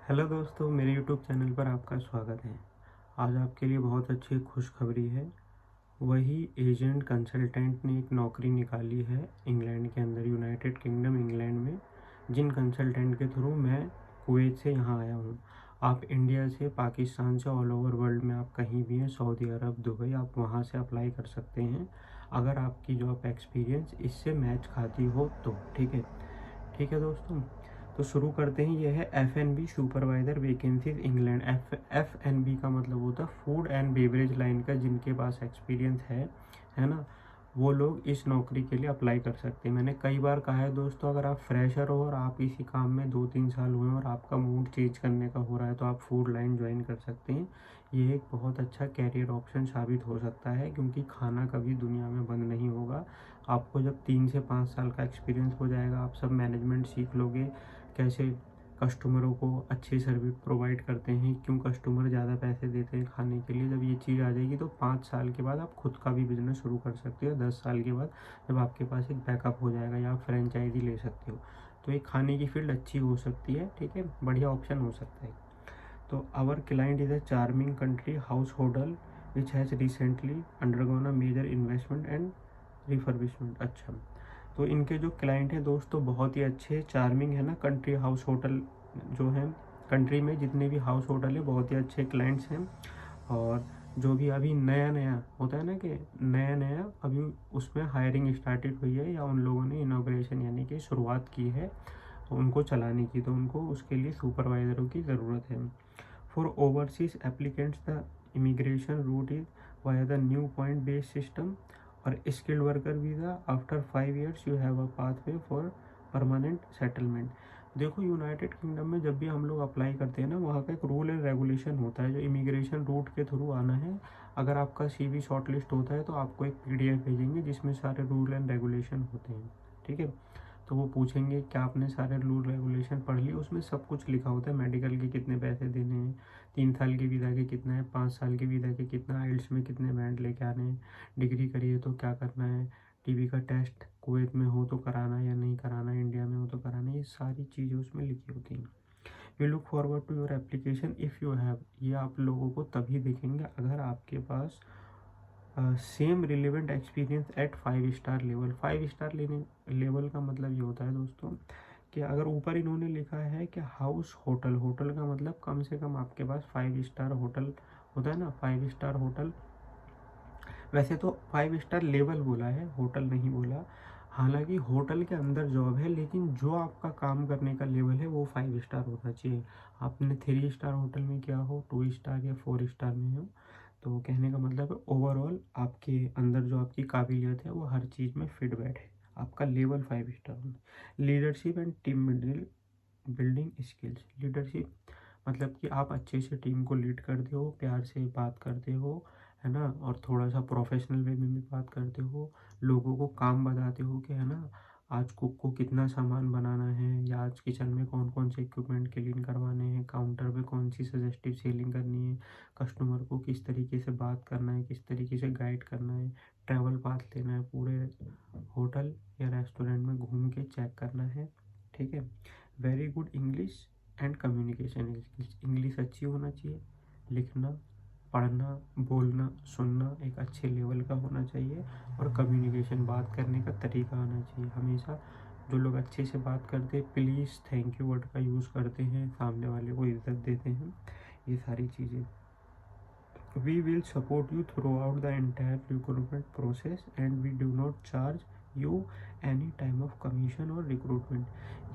Hello दोस्तों, मेरे YouTube channel पर आपका स्वागत है। आज आपके लिए बहुत अच्छी खुशखबरी है। वही एजेंट कंसल्टेंट ने एक नौकरी निकाली है इंग्लैंड के अंदर, यूनाइटेड किंगडम इंग्लैंड में, जिन कंसल्टेंट के थ्रू मैं कुवैत से यहाँ आया हूँ। आप इंडिया से, पाकिस्तान से, ऑल ओवर वर्ल्ड में आप कहीं भी हैं, सऊदी अरब, दुबई, आप वहाँ से अप्लाई कर सकते हैं अगर आपकी जॉब एक्सपीरियंस इससे मैच खाती हो तो। ठीक है दोस्तों, तो शुरू करते हैं। यह है F&B supervisor vacancies England. F&B का मतलब होता है फूड एंड बेवरेज लाइन का। जिनके पास एक्सपीरियंस है ना, वो लोग इस नौकरी के लिए अप्लाई कर सकते हैं। मैंने कई बार कहा है दोस्तों, अगर आप फ्रेशर हो और आप इसी काम में 2-3 साल हुए और आपका मूड चेंज करने का हो रहा है तो आप फूड लाइन ज्वाइन कर सकते हैं। ये एक बहुत अच्छा कैरियर ऑप्शन साबित हो सकता है, क्योंकि खाना कभी दुनिया में बंद नहीं होगा। आपको जब 3 से 5 साल का एक्सपीरियंस हो जाएगा, आप सब मैनेजमेंट सीख लोगे, कैसे कस्टमरों को अच्छी सर्विस प्रोवाइड करते हैं, क्यों कस्टमर ज़्यादा पैसे देते हैं खाने के लिए। जब ये चीज़ आ जाएगी तो 5 साल के बाद आप खुद का भी बिजनेस शुरू कर सकते हो। 10 साल के बाद जब आपके पास एक बैकअप हो जाएगा, या आप फ्रेंचाइजी ले सकते हो, तो एक खाने की फील्ड अच्छी हो सकती है। ठीक है, बढ़िया ऑप्शन हो सकता है। तो our client is a charming country house hotel which has recently undergone a major investment and refurbishment. अच्छा, तो इनके जो क्लाइंट हैं दोस्तों बहुत ही अच्छे, चार्मिंग है ना, कंट्री हाउस होटल जो है, कंट्री में जितने भी हाउस होटल है बहुत ही अच्छे क्लाइंट्स हैं। और जो भी अभी नया नया होता है ना, कि नया नया अभी उसमें हायरिंग स्टार्टेड हुई है, या उन लोगों ने इनॉग्रेशन यानी कि शुरुआत की है उनको चलाने की, तो उनको उसके लिए सुपरवाइज़रों की ज़रूरत है। For overseas applicants the immigration route is via the new point based system. और skilled worker visa after 5 years you have a pathway for permanent settlement. देखो, यूनाइटेड किंगडम में जब भी हम लोग अप्लाई करते हैं ना, वहाँ का एक रूल एंड रेगुलेशन होता है जो इमिग्रेशन रूट के थ्रू आना है। अगर आपका CV शॉर्टलिस्ट होता है तो आपको एक PDF भेजेंगे जिसमें सारे रूल एंड रेगुलेशन होते हैं। ठीक है, तो वो पूछेंगे क्या आपने सारे रूल रेगुलेशन पढ़ लिए। उसमें सब कुछ लिखा होता है, मेडिकल के कितने पैसे देने हैं, 3 साल के वीज़ा के कितना है, 5 साल के वीज़ा के कितना, आइल्स में कितने बैंड लेके आने हैं, डिग्री करिए तो क्या करना है, TB का टेस्ट कुवैत में हो तो कराना या नहीं कराना, इंडिया में हो तो कराना, ये सारी चीज़ें उसमें लिखी होती हैं। We look forward to your application if you have, ये आप लोगों को तभी दिखेंगे अगर आपके पास same relevant experience at 5 star level. 5 star level का मतलब ये होता है दोस्तों कि अगर ऊपर इन्होंने लिखा है कि हाउस होटल, होटल का मतलब कम से कम आपके पास 5 स्टार होटल होता है ना, 5 स्टार होटल। वैसे तो 5 स्टार लेवल बोला है, होटल नहीं बोला। हालांकि होटल के अंदर जॉब है, लेकिन जो आपका काम करने का लेवल है वो 5 स्टार होना चाहिए। आपने 3 स्टार होटल में किया हो, 2 स्टार या 4 स्टार में हो, तो कहने का मतलब है ओवरऑल आपके अंदर जो आपकी काबिलियत है वो हर चीज़ में फिट बैठे, आपका लेवल 5 स्टार होना। Leadership and team building skills. Leadership मतलब कि आप अच्छे से टीम को लीड करते हो, प्यार से बात करते हो, है ना, और थोड़ा सा प्रोफेशनल वे में भी बात करते हो, लोगों को काम बताते हो कि है ना, आज कुक को कितना सामान बनाना है, या आज किचन में कौन कौन से इक्विपमेंट क्लीन करवाने हैं, काउंटर पे कौन सी सजेस्टिव सेलिंग करनी है, कस्टमर को किस तरीके से बात करना है, किस तरीके से गाइड करना है, ट्रैवल पाथ लेना है, पूरे होटल या रेस्टोरेंट में घूम के चेक करना है। ठीक है, very good English and communication skills. English अच्छी होना चाहिए, लिखना, पढ़ना, बोलना, सुनना एक अच्छे लेवल का होना चाहिए, और कम्युनिकेशन, बात करने का तरीका आना चाहिए। हमेशा जो लोग अच्छे से बात करते हैं, प्लीज़, थैंक यू वर्ड का यूज़ करते हैं, सामने वाले को इज्जत देते हैं, ये सारी चीज़ें। We will support you throughout the entire recruitment process and we do not charge you any time of commission और recruitment।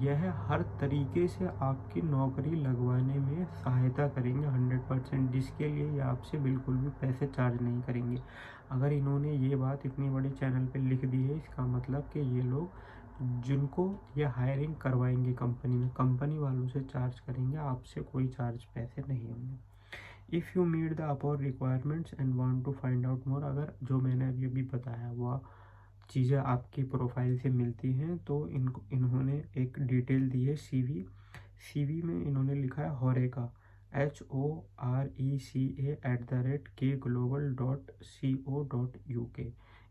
यह हर तरीके से आपकी नौकरी लगवाने में सहायता करेंगे 100%, जिसके लिए ये आपसे बिल्कुल भी पैसे चार्ज नहीं करेंगे। अगर इन्होंने ये बात इतनी बड़ी चैनल पे लिख दी है, इसका मतलब कि ये लोग जिनको ये हायरिंग करवाएंगे कंपनी में, कंपनी वालों से चार्ज करेंगे, आपसे कोई चार्ज पैसे नहीं होंगे। If you meet the upper requirements and want to find out more, अगर जो मैंने अभी बताया वह चीज़ें आपकी प्रोफाइल से मिलती हैं, तो इन्होंने एक डिटेल दी है। CV में इन्होंने लिखा है होरेका, HORECA@kglobal.co.uk,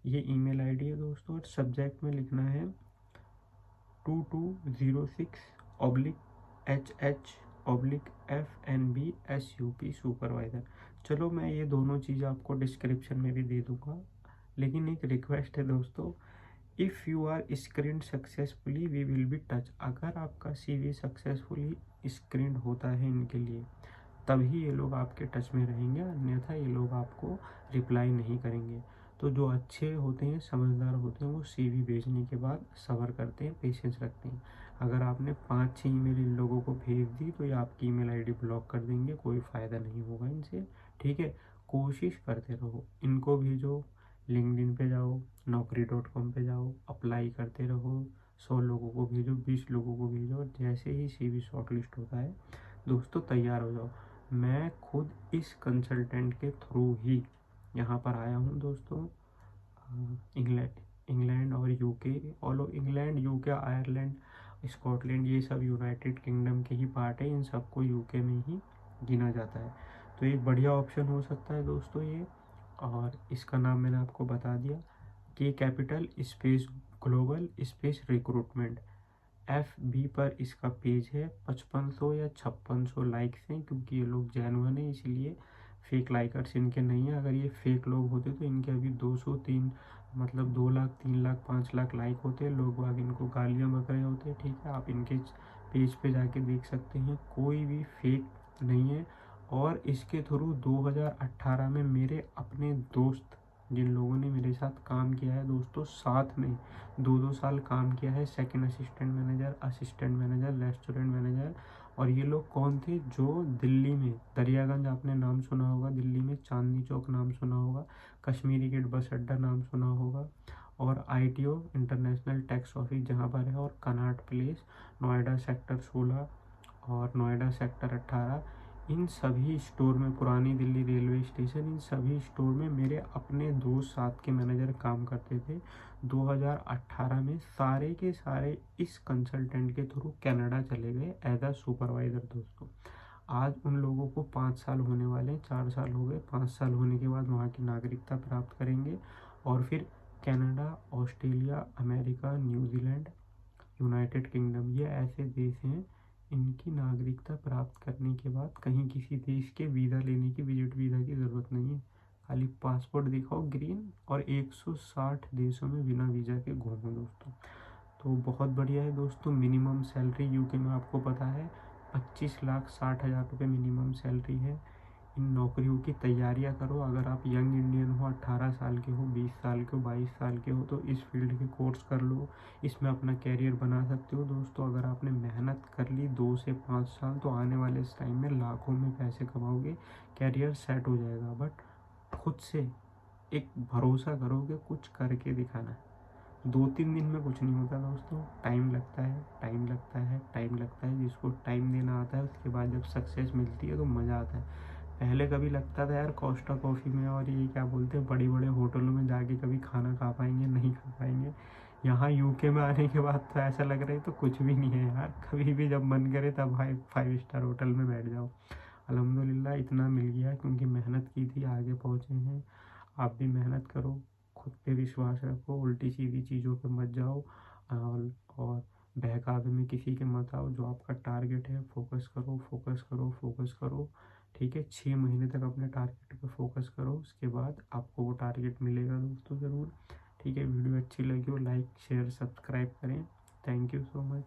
ये email ID है दोस्तों। और सब्जेक्ट में लिखना है 2206/HH FNB/SUP सुपरवाइज़र। चलो मैं ये दोनों चीज़ आपको डिस्क्रिप्शन में भी दे दूँगा, लेकिन एक रिक्वेस्ट है दोस्तों, if you are screen successfully we will be touch. अगर आपका CV सक्सेसफुली स्क्रीन होता है इनके लिए, तभी ये लोग आपके टच में रहेंगे, अन्यथा ये लोग आपको रिप्लाई नहीं करेंगे। तो जो अच्छे होते हैं, समझदार होते हैं, वो CV भेजने के बाद सब्र करते हैं, पेशेंस रखते हैं। अगर आपने 5-6 ईमेल इन लोगों को भेज दी तो ये आपकी ईमेल ID ब्लॉक कर देंगे, कोई फ़ायदा नहीं होगा इनसे, ठीक है। कोशिश करते रहो, इनको भेजो, लिंक्डइन पे जाओ, naukri.com पे जाओ, अप्लाई करते रहो, 100 लोगों को भेजो, 20 लोगों को भेजो, और जैसे ही CV शॉर्टलिस्ट होता है दोस्तों, तैयार हो जाओ। मैं खुद इस कंसल्टेंट के थ्रू ही यहाँ पर आया हूँ दोस्तों। इंग्लैंड और UK, all England, UK, Ireland, Scotland, ये सब यूनाइटेड किंगडम के ही पार्ट है, इन सबको UK में ही गिना जाता है। तो एक बढ़िया ऑप्शन हो सकता है दोस्तों ये। और इसका नाम मैंने आपको बता दिया, K capital space global space recruitment. FB पर इसका पेज है, 5500 या 5600 लाइक्स हैं, क्योंकि ये लोग जेन्युइन है, इसलिए फेक लाइकर्स इनके नहीं है। अगर ये फेक लोग होते तो इनके अभी 203 मतलब 2 लाख, 3 लाख, 5 लाख लाइक होते, लोग बाग इनको गालियाँ बक रहे होते, ठीक है। आप इनके पेज पे जाके देख सकते हैं, कोई भी फेक नहीं है। और इसके थ्रू 2018 में मेरे अपने दोस्त, जिन लोगों ने मेरे साथ काम किया है दोस्तों, साथ में 2-2 साल काम किया है, second assistant manager, assistant manager, restaurant manager. और ये लोग कौन थे? जो दिल्ली में दरियागंज, आपने नाम सुना होगा, दिल्ली में चांदनी चौक नाम सुना होगा, कश्मीरी गेट बस अड्डा नाम सुना होगा, और ITO इंटरनेशनल टैक्स ऑफिस जहाँ पर है, और कनॉट प्लेस, नोएडा सेक्टर 16 और नोएडा सेक्टर 18, इन सभी स्टोर में, पुरानी दिल्ली रेलवे स्टेशन, इन सभी स्टोर में मेरे अपने दोस्त साथ के मैनेजर काम करते थे। 2018 में सारे के सारे इस कंसल्टेंट के थ्रू कनाडा चले गए एज अ सुपरवाइज़र दोस्तों। आज उन लोगों को 5 साल होने वाले हैं, 4 साल हो गए, 5 साल होने के बाद वहाँ की नागरिकता प्राप्त करेंगे, और फिर Canada, Australia, America, New Zealand, United kingdom, ये ऐसे देश हैं, इनकी नागरिकता प्राप्त करने के बाद कहीं किसी देश के वीज़ा लेने की, विजिट वीज़ा की ज़रूरत नहीं है। खाली पासपोर्ट दिखाओ ग्रीन, और 160 देशों में बिना वीज़ा के घूमो दोस्तों। तो बहुत बढ़िया है दोस्तों। मिनिमम सैलरी UK में आपको पता है 25,60,000 रुपये मिनिमम सैलरी है। इन नौकरियों की तैयारियां करो। अगर आप यंग इंडियन हो, 18 साल के हो, 20 साल के हो, 22 साल के हो, तो इस फील्ड के कोर्स कर लो, इसमें अपना कैरियर बना सकते हो दोस्तों। अगर आपने मेहनत कर ली 2 से 5 साल, तो आने वाले इस टाइम में लाखों में पैसे कमाओगे, कैरियर सेट हो जाएगा। बट खुद से एक भरोसा करोगे, कुछ करके दिखाना है। 2-3 दिन में कुछ नहीं होता दोस्तों, टाइम लगता है, टाइम लगता है, टाइम लगता है। जिसको टाइम देना आता है, उसके बाद जब सक्सेस मिलती है तो मज़ा आता है। पहले कभी लगता था यार कोस्टा कॉफ़ी में और ये क्या बोलते हैं, बड़ी बड़े होटलों में जाके कभी खाना खा पाएंगे, नहीं खा पाएंगे। यहाँ UK में आने के बाद तो ऐसा लग रहा है तो कुछ भी नहीं है यार, कभी भी जब मन करे तब 5 स्टार होटल में बैठ जाओ। अल्हम्दुलिल्लाह इतना मिल गया क्योंकि मेहनत की थी, आगे पहुँचे हैं। आप भी मेहनत करो, खुद पे विश्वास रखो, उल्टी सीधी चीज़ों पे मत जाओ, और बहकावे में किसी के मत आओ। जो आपका टारगेट है, फोकस करो, फोकस करो, फोकस करो, ठीक है। 6 महीने तक अपने टारगेट पे फोकस करो, उसके बाद आपको वो टारगेट मिलेगा दोस्तों ज़रूर, ठीक है। वीडियो अच्छी लगी हो लाइक शेयर सब्सक्राइब करें। Thank you so much.